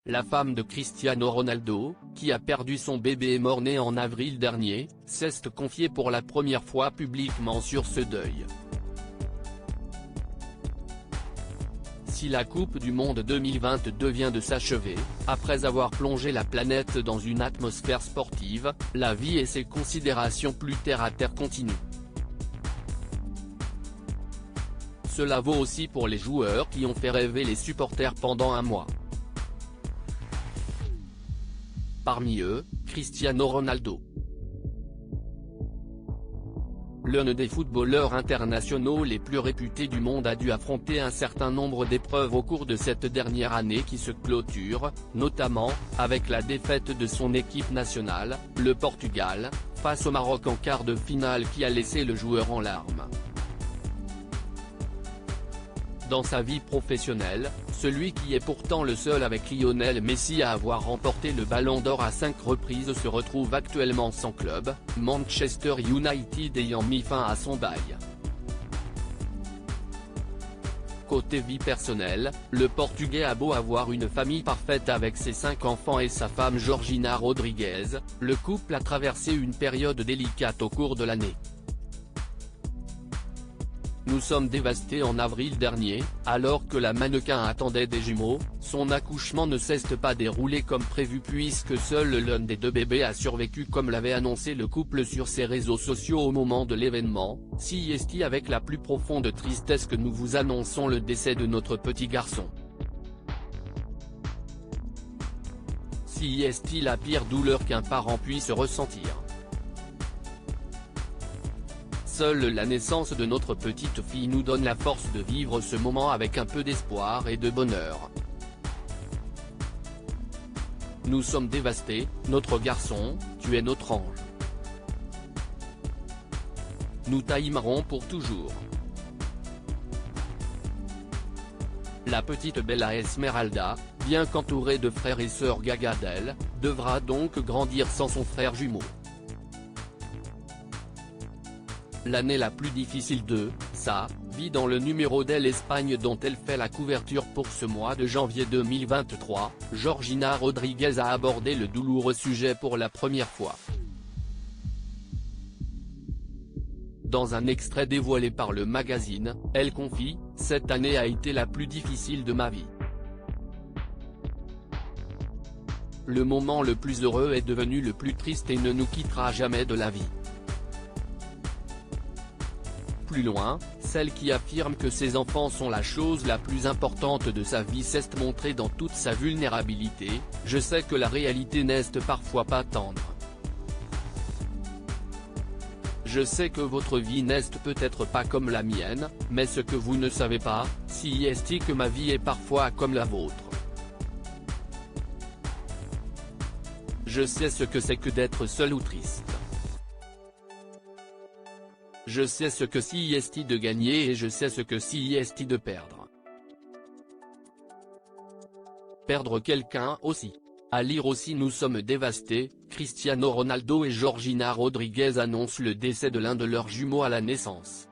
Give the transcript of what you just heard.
La femme de Cristiano Ronaldo, qui a perdu son bébé mort-né en avril dernier, s'est confiée pour la première fois publiquement sur ce deuil. Si la Coupe du Monde 2022 vient de s'achever, après avoir plongé la planète dans une atmosphère sportive, la vie et ses considérations plus terre-à-terre continuent. Cela vaut aussi pour les joueurs qui ont fait rêver les supporters pendant un mois. Parmi eux, Cristiano Ronaldo. L'un des footballeurs internationaux les plus réputés du monde a dû affronter un certain nombre d'épreuves au cours de cette dernière année qui se clôture, notamment, avec la défaite de son équipe nationale, le Portugal, face au Maroc en quart de finale qui a laissé le joueur en larmes. Dans sa vie professionnelle, celui qui est pourtant le seul avec Lionel Messi à avoir remporté le Ballon d'Or à 5 reprises se retrouve actuellement sans club, Manchester United ayant mis fin à son bail. Côté vie personnelle, le Portugais a beau avoir une famille parfaite avec ses 5 enfants et sa femme Georgina Rodrigues, le couple a traversé une période délicate au cours de l'année. Nous sommes dévastés en avril dernier, alors que la mannequin attendait des jumeaux, son accouchement ne s'est pas déroulé comme prévu puisque seul l'un des deux bébés a survécu comme l'avait annoncé le couple sur ses réseaux sociaux au moment de l'événement. C'est avec la plus profonde tristesse que nous vous annonçons le décès de notre petit garçon. C'est la pire douleur qu'un parent puisse ressentir. Seule la naissance de notre petite fille nous donne la force de vivre ce moment avec un peu d'espoir et de bonheur. Nous sommes dévastés, notre garçon, tu es notre ange. Nous t'aimerons pour toujours. La petite Bella Esmeralda, bien qu'entourée de frères et sœurs Gagadel, devra donc grandir sans son frère jumeau. L'année la plus difficile de sa vie dans le numéro d'Elle Espagne dont elle fait la couverture pour ce mois de janvier 2023, Georgina Rodrigues a abordé le douloureux sujet pour la première fois. Dans un extrait dévoilé par le magazine, elle confie « Cette année a été la plus difficile de ma vie. Le moment le plus heureux est devenu le plus triste et ne nous quittera jamais de la vie. » Plus loin, celle qui affirme que ses enfants sont la chose la plus importante de sa vie s'est montrée dans toute sa vulnérabilité. Je sais que la réalité n'est parfois pas tendre. Je sais que votre vie n'est peut-être pas comme la mienne, mais ce que vous ne savez pas, c'est que ma vie est parfois comme la vôtre. Je sais ce que c'est que d'être seul ou triste. Je sais ce que c'est de gagner et je sais ce que c'est de perdre. Perdre quelqu'un aussi. À lire aussi Nous sommes dévastés, Cristiano Ronaldo et Georgina Rodrigues annoncent le décès de l'un de leurs jumeaux à la naissance.